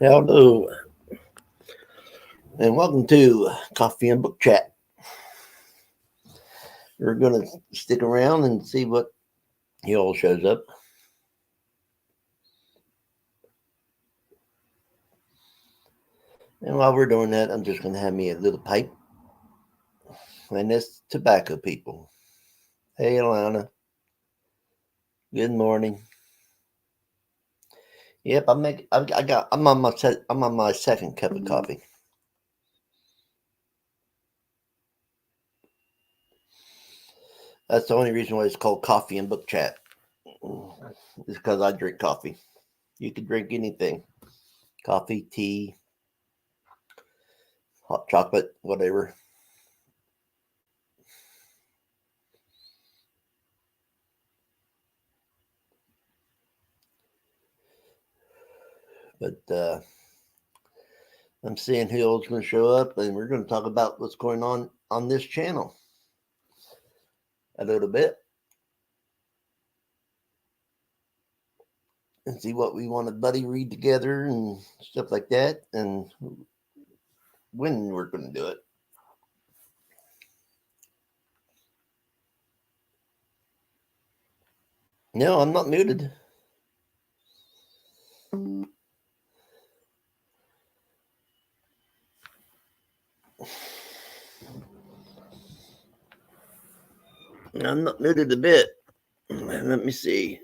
Hello, and welcome to Coffee and Book Chat. We're going to stick around and see what he all shows up. And while we're doing that, I'm just going to have me a little pipe. And it's tobacco people. Hey, Alana. Good morning. Yep, I'm on my second cup of coffee. That's the only reason why it's called Coffee and Book Chat. Is because I drink coffee. You can drink anything. Coffee, tea, hot chocolate, whatever. But I'm seeing who else going to show up, and we're going to talk about what's going on this channel a little bit and see what we want to buddy read together and stuff like that, and when we're going to do it. No, I'm not muted. I'm not muted a bit. Let me see.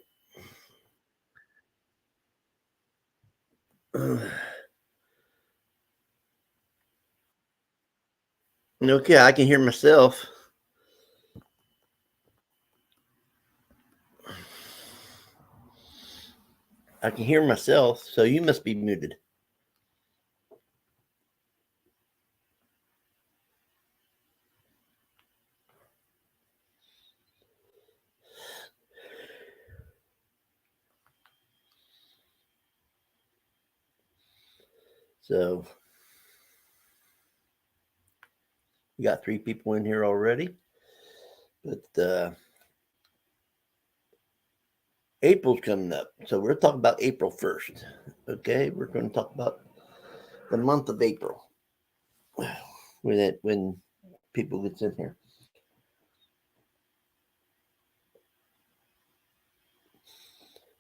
Okay, I can hear myself. I can hear myself, so you must be muted. So we got 3 people in here already, but April's coming up, so we're talking about April 1st. Okay, we're going to talk about the month of April when people gets in here.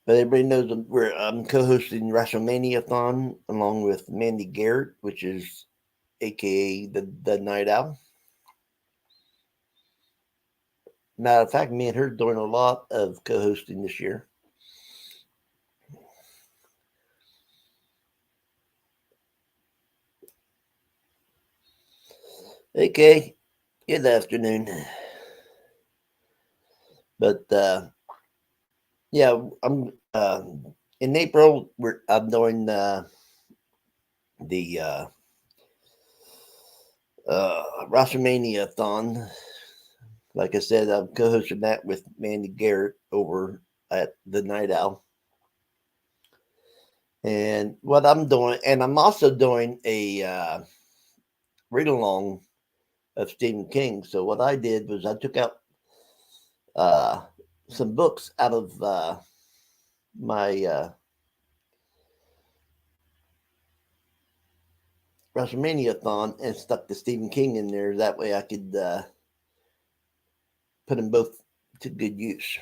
But everybody knows I'm co-hosting WrestleMania-thon along with Mandy Garrett, which is AKA the Night Owl. Matter of fact, me and her doing a lot of co-hosting this year. Okay, good afternoon. But yeah, I'm in April. I'm doing the WrestleMania-thon. Like I said, I'm co-hosting that with Mandy Garrett over at the Night Owl. And what I'm doing, and I'm also doing a read along of Stephen King. So what I did was I took out uh, some books out of my WrestleMania-thon and stuck the Stephen King in there. That way I could put them both to good use.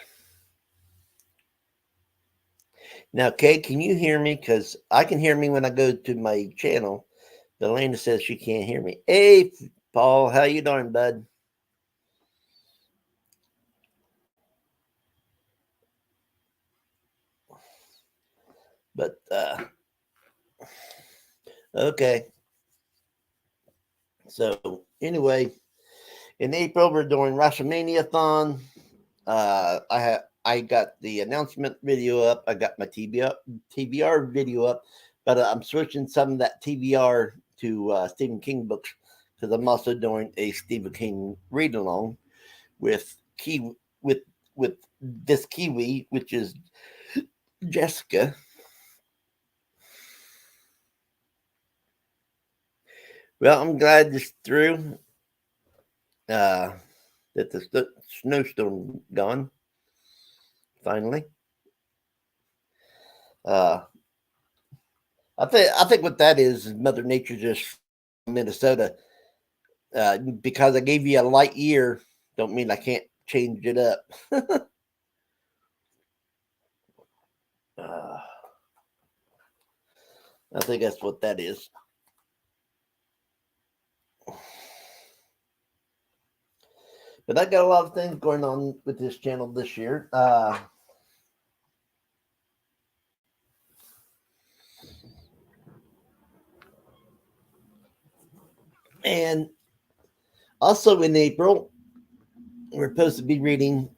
Now, Kate, can you hear me? Because I can hear me when I go to my channel. Delana says she can't hear me. Hey, Paul, how you doing, bud? But okay. So anyway, in April we're doing WrestleMania-thon. I got the announcement video up. I got my TBR video up, but I'm switching some of that TBR to Stephen King books because I'm also doing a Stephen King read along with with with this Kiwi, which is Jessica. Well, I'm glad this through. That the snowstorm gone finally. Uh, I think what that is Mother Nature just Minnesota. Because I gave you a light year, don't mean I can't change it up. uh, I think that's what that is. But I got a lot of things going on with this channel this year. And also in April, we're supposed to be reading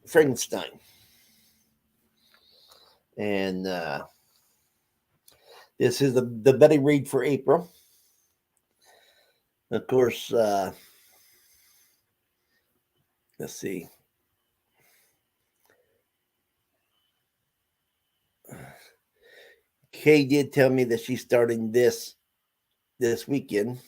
Frankenstein. And this is the Betty Read for April. Of course, let's see. Kay did tell me that she's starting this weekend.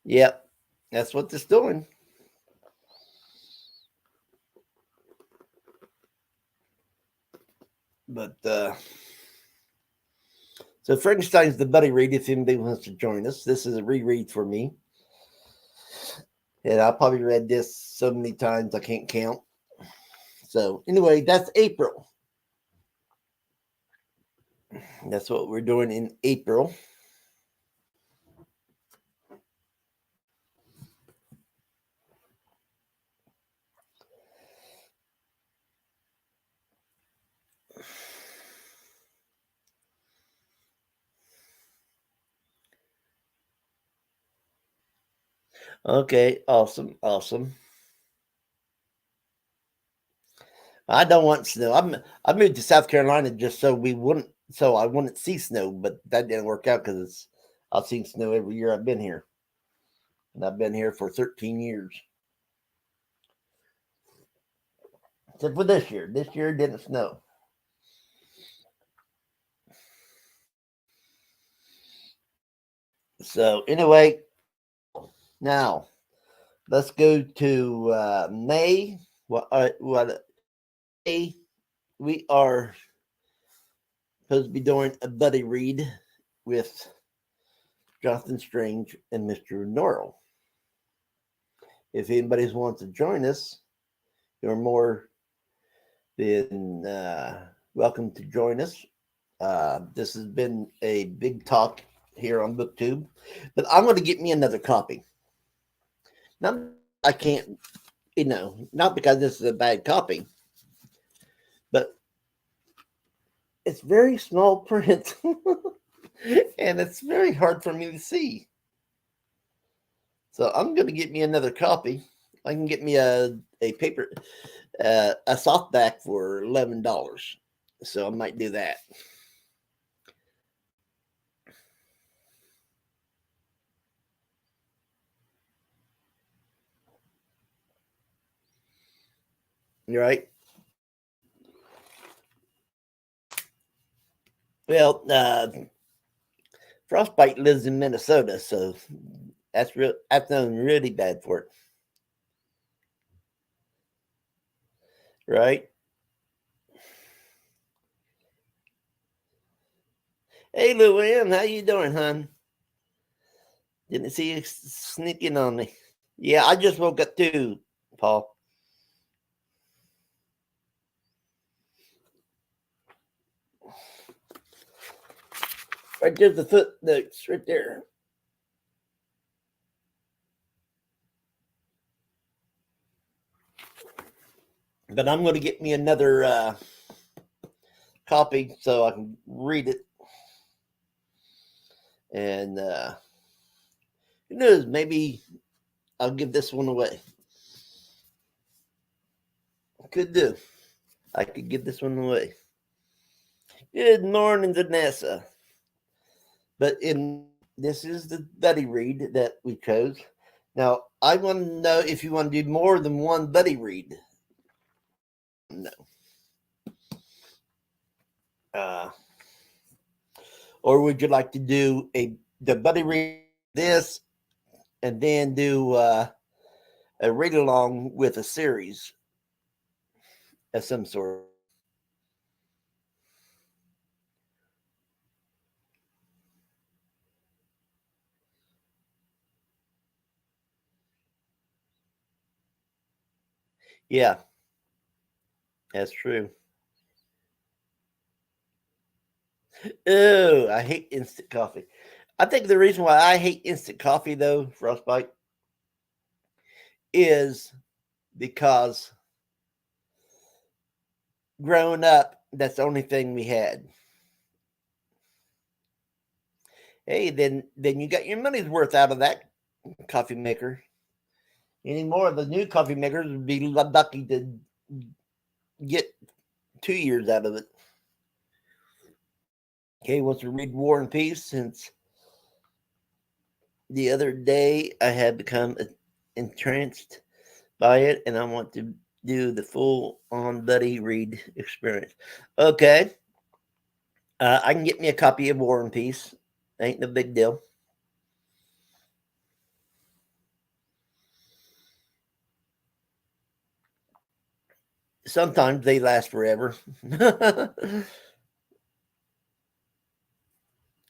Yep, that's what it's doing. But so Frankenstein's the Buddy Read if anybody wants to join us. This is a reread for me. And I probably read this so many times I can't count. So anyway, that's April. That's what we're doing in April. Okay, awesome. I don't want snow. I moved to South Carolina just so I wouldn't see snow, but that didn't work out because I've seen snow every year I've been here, and I've been here for 13 years. Except for this year. This year it didn't snow. So anyway, now let's go to May. What May? We are supposed to be doing a buddy read with Jonathan Strange and Mr. Norrell. If anybody wants to join us, you're more than welcome to join us. This has been a big talk here on BookTube, but I'm going to get me another copy. Now, I can't, not because this is a bad copy, but it's very small print and it's very hard for me to see. So I'm going to get me another copy. I can get me a paper, a softback for $11. So I might do that. You're right. Well, Frostbite lives in Minnesota, so that's known really bad for it. Right? Hey, Luann, how you doing, hon? Didn't see you sneaking on me. Yeah, I just woke up too, Paul. Right there's the footnotes right there. But I'm going to get me another copy so I can read it. And who knows, maybe I'll give this one away. Could do. I could give this one away. Good morning, Vanessa. But this is the buddy read that we chose. Now, I want to know if you want to do more than one buddy read. No. Or would you like to do the buddy read this and then do a read along with a series of some sort? Yeah, that's true. Oh, I hate instant coffee. I think the reason why I hate instant coffee, though, Frostbite, is because growing up, that's the only thing we had. Hey, then you got your money's worth out of that coffee maker. Any more of the new coffee makers would be lucky to get 2 years out of it. Okay, wants to read War and Peace since the other day I had become entranced by it, and I want to do the full on buddy read experience. Okay, I can get me a copy of War and Peace. Ain't no big deal. Sometimes they last forever.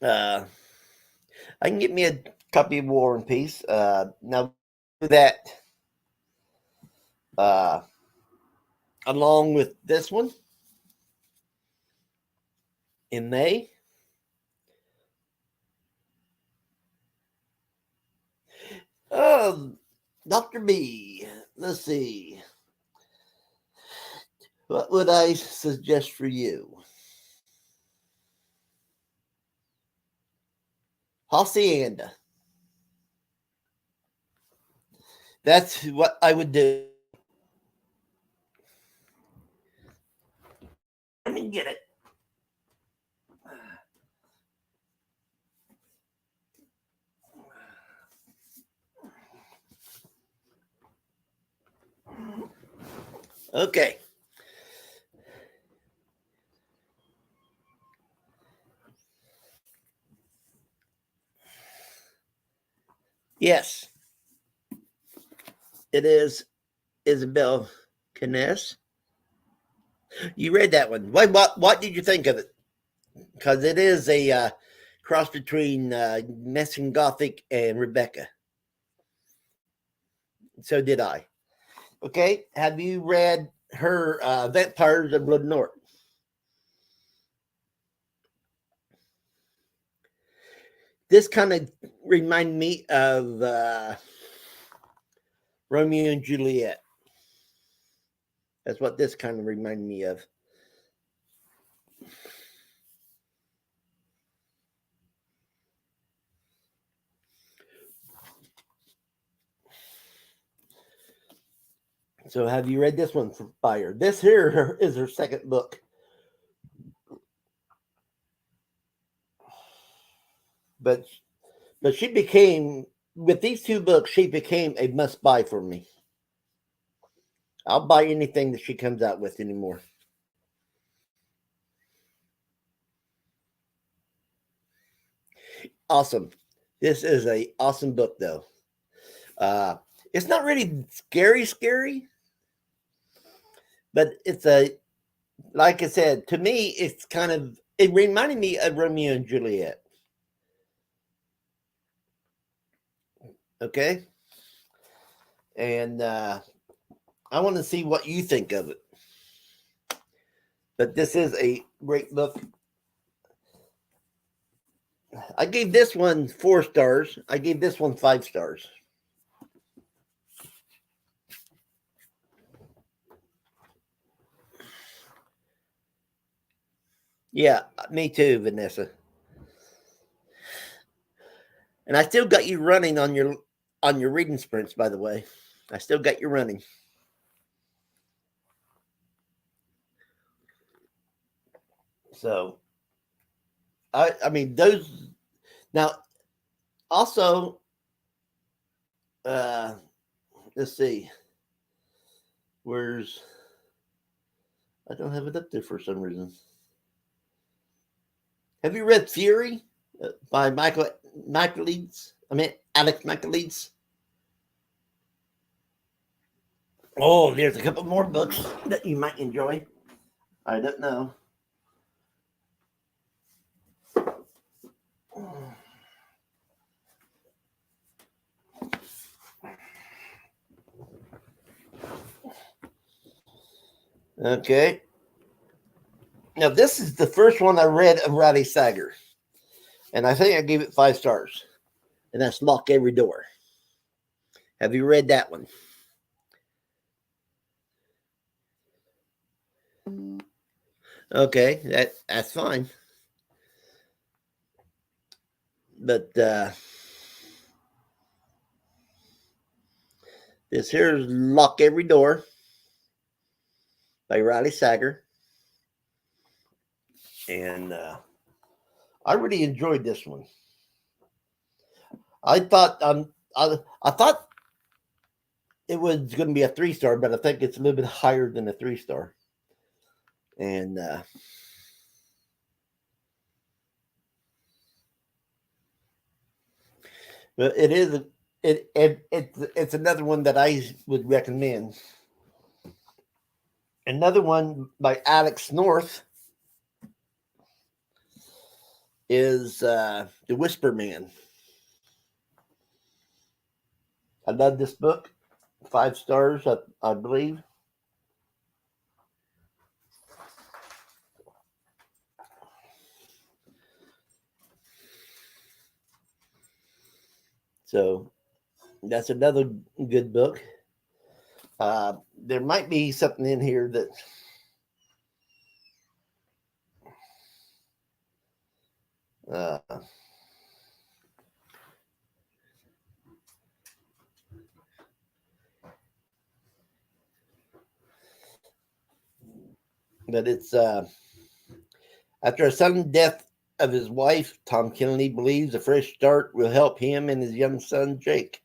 I can get me a copy of War and Peace. Now that uh, along with this one in May. Dr. B, let's see. What would I suggest for you? Hacienda. That's what I would do. Let me get it. Okay. Yes, it is Isabel Canes. You read that one. What did you think of it? Because it is a cross between Mexican Gothic and Rebecca. So did I. Okay. Have you read her Vampires of Blood North? This kind of reminded me of Romeo and Juliet. That's what this kind of reminded me of. So, have you read this one by her? This here is her second book. But she became, with these two books, she became a must buy for me. I'll buy anything that she comes out with anymore. Awesome. This is a awesome book though. It's not really scary, but it's a, like I said, to me, it's kind of, it reminded me of Romeo and Juliet. Okay. And I want to see what you think of it. But this is a great book. I gave this one 4 stars. I gave this one 5 stars. Yeah, me too, Vanessa. And I still got you running on your reading sprints, by the way. I still got you running. So I mean those now also uh let's see. Where's, I don't have it up there for some reason. Have you read Fury by Michael Leeds? I mean Alex Michaelides. Oh, there's a couple more books that you might enjoy. I don't know. Okay. Now, this is the first one I read of Riley Sager, and I think I gave it 5 stars, and that's Lock Every Door. Have you read that one? Okay, that's fine. But this here's Lock Every Door by Riley Sager. And I really enjoyed this one. I thought I thought it was going to be a 3 star, but I think it's a little bit higher than a 3 star. And but it is it's another one that I would recommend. Another one by Alex North is The Whisper Man. I love this book. 5 stars, I believe. So that's another good book. There might be something in here that uh, but it's after a sudden death of his wife, Tom Kennedy believes a fresh start will help him and his young son Jake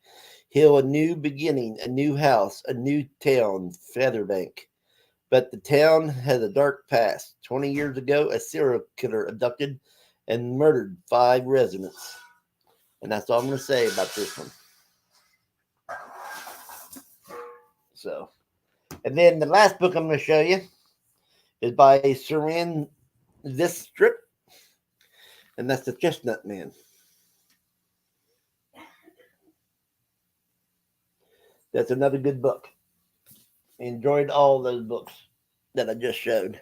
heal a new beginning, a new house, a new town, Featherbank. But the town has a dark past. 20 years ago, a serial killer abducted and murdered 5 residents. And that's all I'm going to say about this one. So, and then the last book I'm going to show you is by Saran Strip, and that's The Chestnut Man. That's another good book. Enjoyed all those books that I just showed.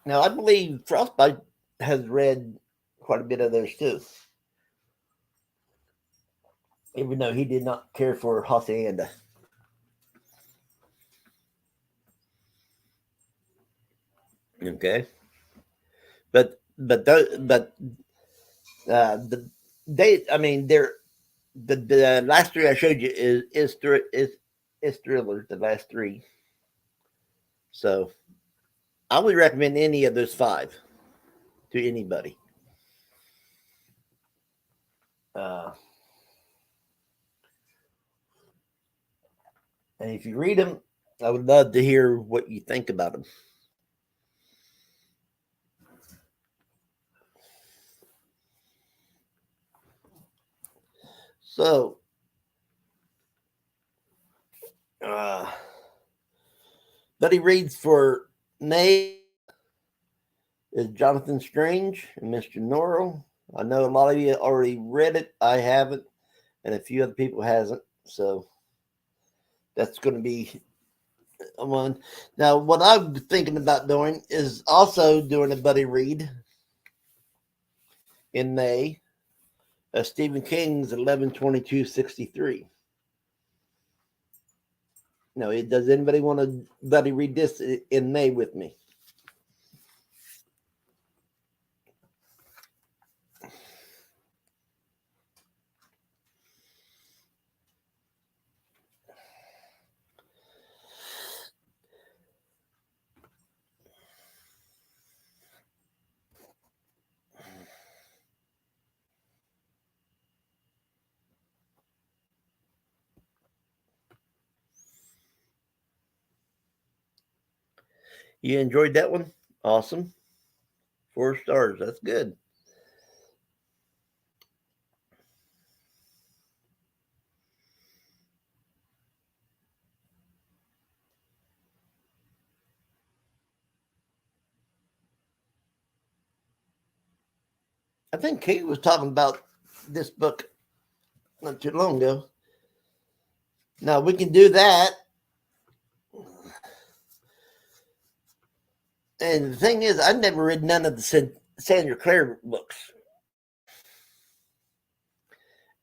Now, I believe Frostbite has read quite a bit of those too, even though he did not care for Hacienda. Okay, but the I mean, the last 3 I showed you is thrillers. The last 3, so I would recommend any of those 5 to anybody. And if you read them, I would love to hear what you think about them. So, Buddy reads for May is Jonathan Strange and Mr. Norrell. I know a lot of you already read it. I haven't, and a few other people hasn't. So that's going to be one. Now, what I'm thinking about doing is also doing a buddy read in May of Stephen King's 11/22/63. Now, does anybody want to buddy read this in May with me? You enjoyed that one? Awesome. 4 stars. That's good. I think Kate was talking about this book not too long ago. Now we can do that. And the thing is, I've never read none of the Sandra Clare books.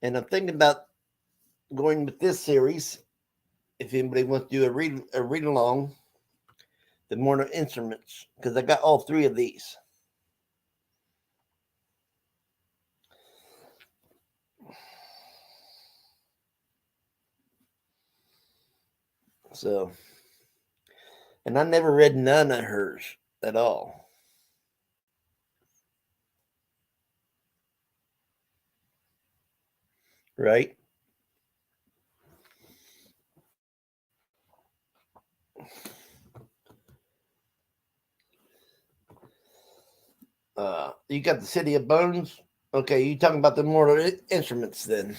And I'm thinking about going with this series. If anybody wants to do a read along, the Mortal Instruments, because I got all three of these. So, and I never read none of hers at all. Right? You got the City of Bones. Okay, you talking about the Mortal Instruments then?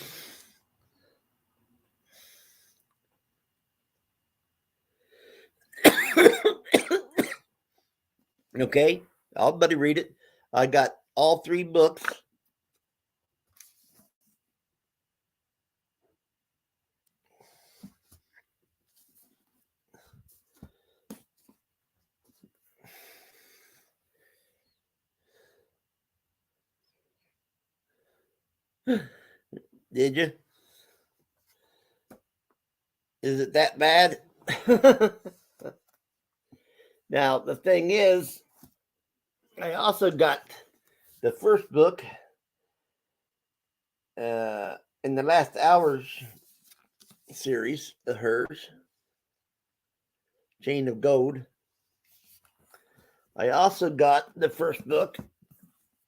Okay, I'll buddy read it. I got all three books. Did you? Is it that bad? Now, the thing is, I also got the first book in the Last Hours series of hers, Chain of Gold. I also got the first book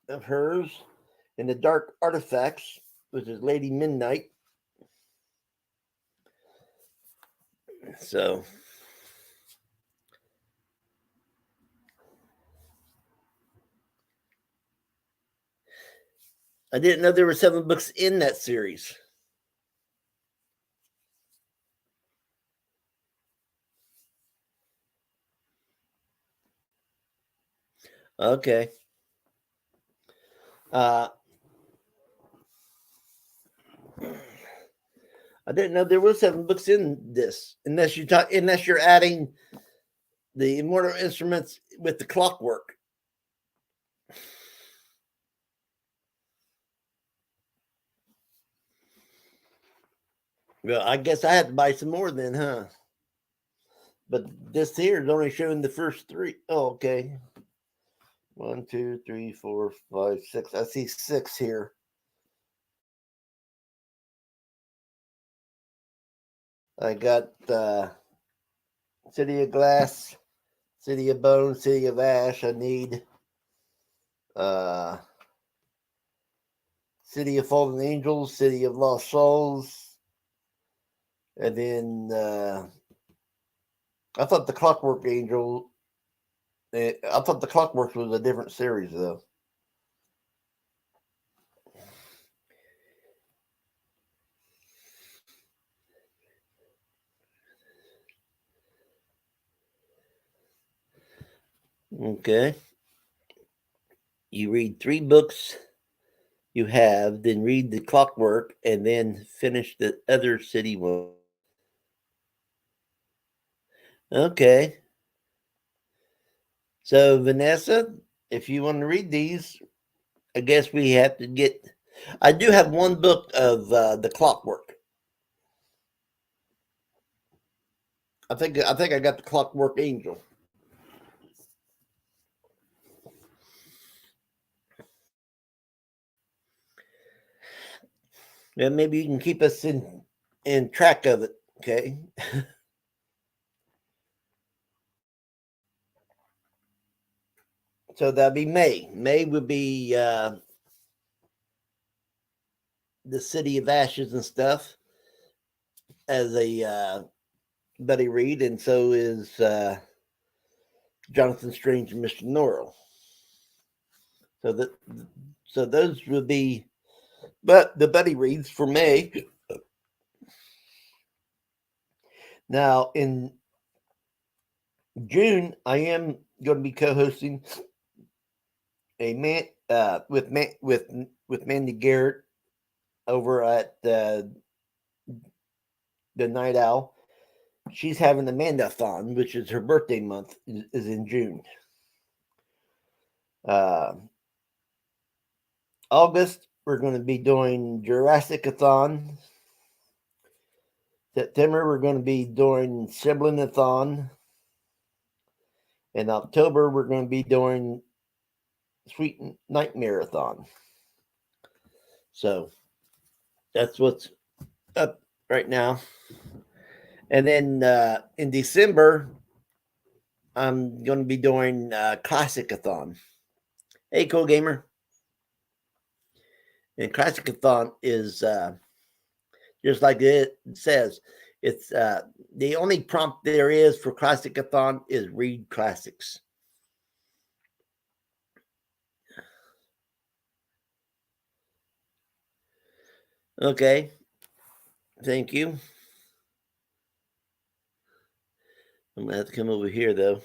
of hers in the Dark Artifacts, which is Lady Midnight. So, I didn't know there were 7 books in that series. Okay. I didn't know there were 7 books in this, unless you're adding the Immortal Instruments with the Clockwork. Well, I guess I had to buy some more then, huh? But this here is only showing the first 3. Oh, okay. 1, 2, 3, 4, 5, 6. I see 6 here. I got City of Glass, City of Bone, City of Ash. I need City of Fallen Angels, City of Lost Souls, and then I thought the Clockwork Angel. I thought the Clockwork was a different series though. Okay. You read 3 books you have, then read the Clockwork, and then finish the other city one. Okay. So, Vanessa, if you want to read these, I guess we have to get. I do have 1 book of the Clockwork. I think I got the Clockwork Angel. Yeah, maybe you can keep us in track of it. Okay. So that'd be May. May would be the City of Ashes and stuff as a buddy read, and so is Jonathan Strange and Mr. Norrell. So those would be, but the buddy reads for May. Now in June, I am going to be co-hosting a with Mandy Garrett over at the Night Owl. She's having the Mandathon, which is her birthday month, is in June. August, we're going to be doing Jurassic-a-thon. September, we're going to be doing Sibling-a-thon. In October, we're going to be doing Sweet Nightmare-a-thon. So that's what's up right now. And then in December, I'm going to be doing Classic-a-thon. Hey, Cool Gamer. And Classic-a-thon is just like it says. It's the only prompt there is for Classic-a-thon is read classics. Okay. Thank you. I'm going to have to come over here, though.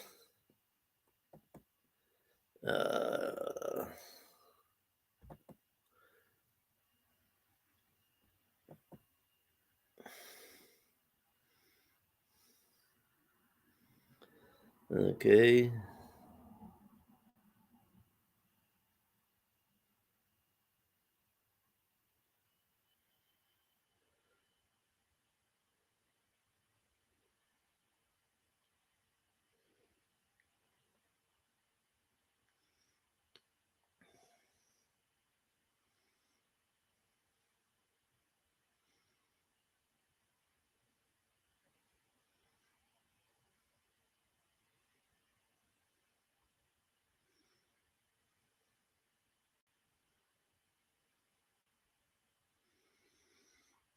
Okay.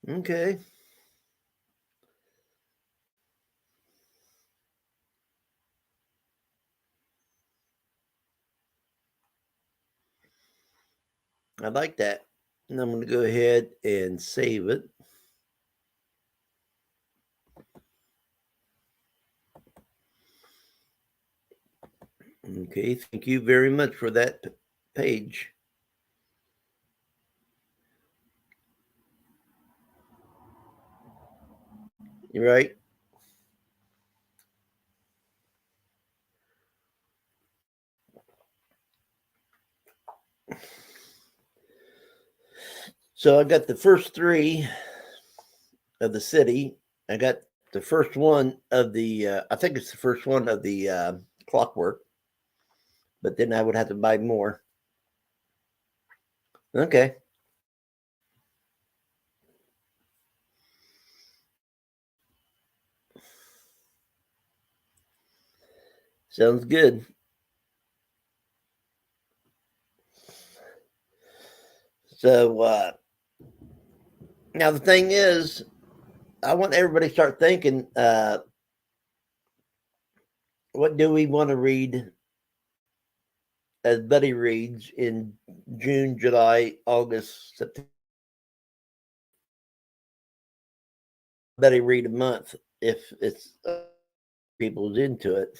Okay. I like that. And I'm going to go ahead and save it. Okay, thank you very much for that page. You're right. So I got the first three of the city. I got the first one of the, I think it's the first one of the Clockwork, but then I would have to buy more. Okay. Sounds good. So now the thing is, I want everybody to start thinking, what do we want to read as buddy reads in June, July, August, September? Buddy read a month if it's people's into it.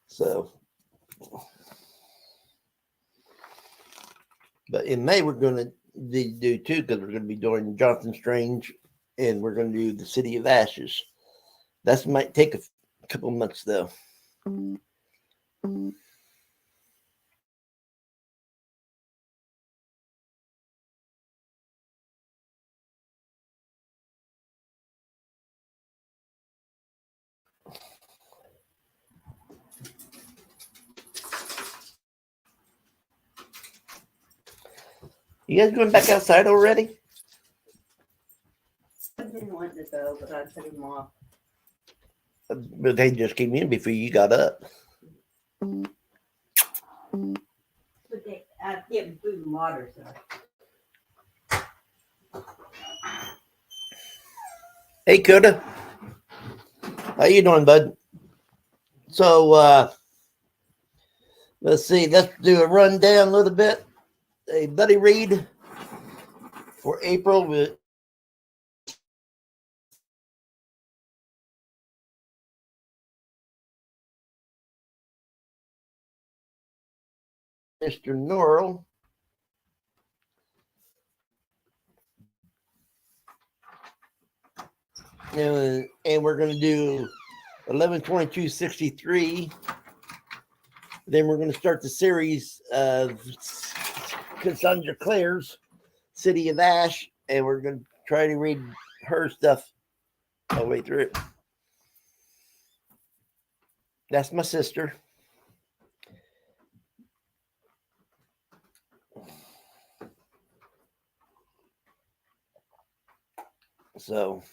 So, but in May we're going to do two because we're going to be doing Jonathan Strange and we're going to do the City of Ashes. That might take a couple months though. You guys going back outside already? I didn't want to go, but I took him off. But they just came in before you got up. But they, I give them food and water, so. Hey, Coda. How you doing, bud? So, let's see. Let's do a rundown a little bit. A buddy read for April with Mr. Norrell. And we're going to do 11/22/63. Then we're going to start the series of Cassandra Clare's City of Ash, and we're going to try to read her stuff all the way through it. That's my sister. So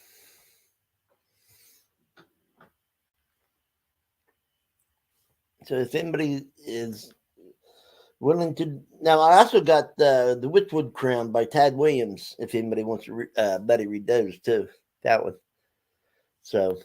if anybody is willing to, now I also got the Witchwood Crown by Tad Williams. If anybody wants to let it read those too, that one. So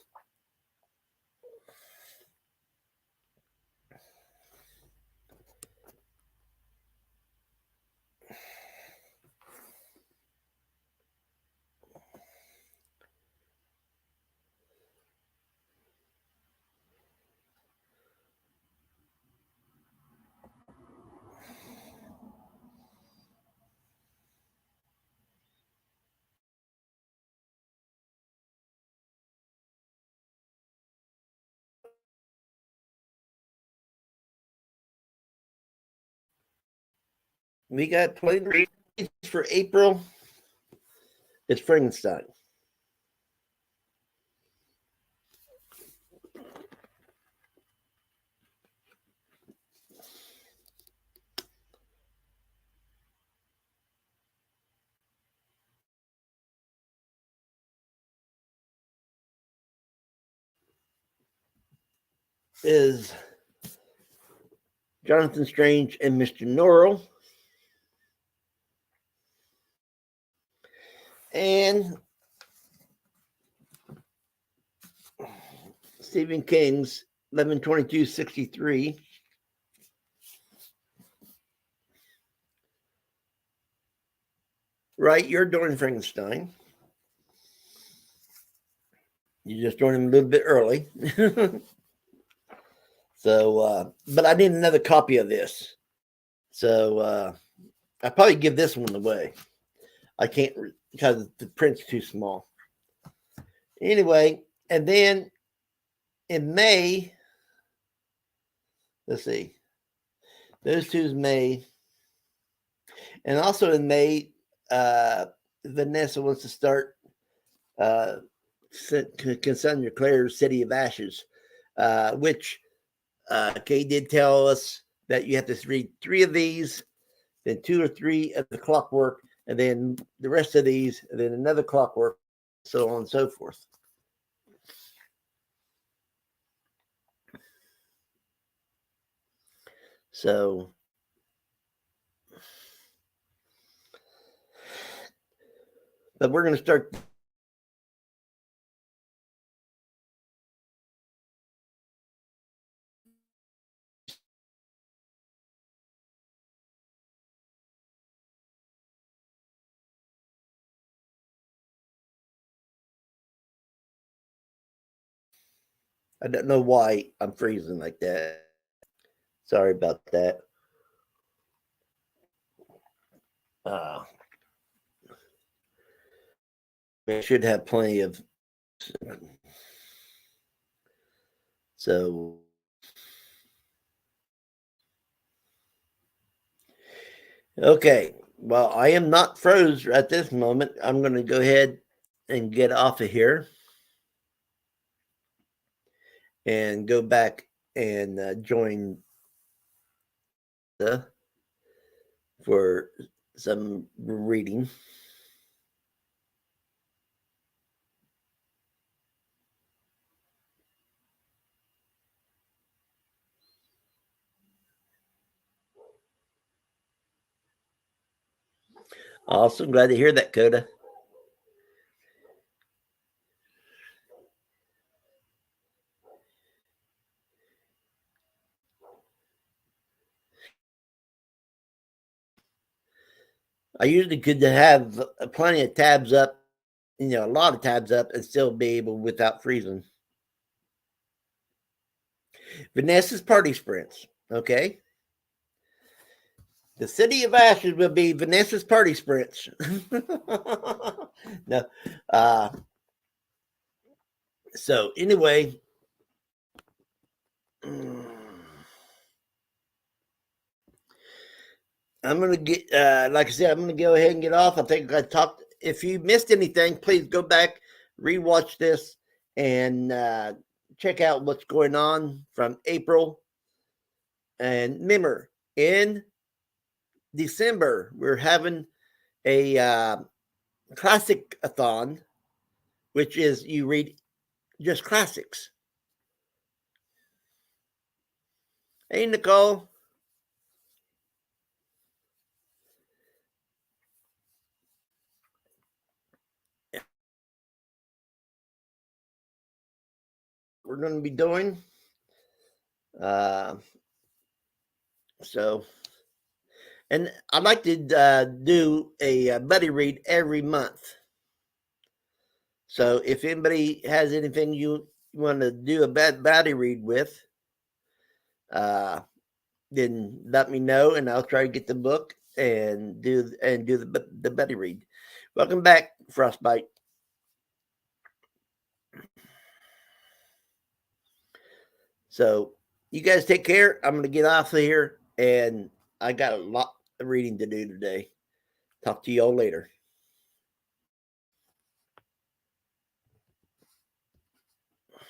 we got plenty of reads for April. It's Frankenstein. Is Jonathan Strange and Mr. Norrell. And Stephen King's 11/22/63. Right, you're doing Frankenstein. You're just doing him a little bit early. So, but I need another copy of this. So I probably give this one away. I can't because the print's too small. Anyway, and then in May, let's see, those two's May, and also in May, Vanessa wants to start Cassandra Clare's City of Ashes, which Kay did tell us that you have to read 3 of these, then 2 or 3 of the Clockwork, and then the rest of these, and then another Clockwork, so on and so forth. So but we're going to start. I don't know why I'm freezing like that. Sorry about that. I should have plenty of. So okay, well, I am not froze at this moment. I'm going to go ahead and get off of here and go back and join for some reading. Awesome. Glad to hear that, Coda. I usually could have plenty of tabs up, a lot of tabs up, and still be able without freezing. Vanessa's Party Sprints. Okay. The City of Ashes will be Vanessa's party sprints. No. So anyway, I'm gonna get like I said, I'm gonna go ahead and get off. I think I talked. If you missed anything, please go back, rewatch this, and check out what's going on from April. And remember, in December, we're having a classic-a-thon, which is you read just classics. Hey, Nicole. We're going to be doing. So, and I'd like to do a buddy read every month. So if anybody has anything you want to do a buddy read with, then let me know, and I'll try to get the book and do the buddy read. Welcome back, Frostbite. So you guys take care. I'm going to get off of here, and I got a lot of reading to do today. Talk to you all later.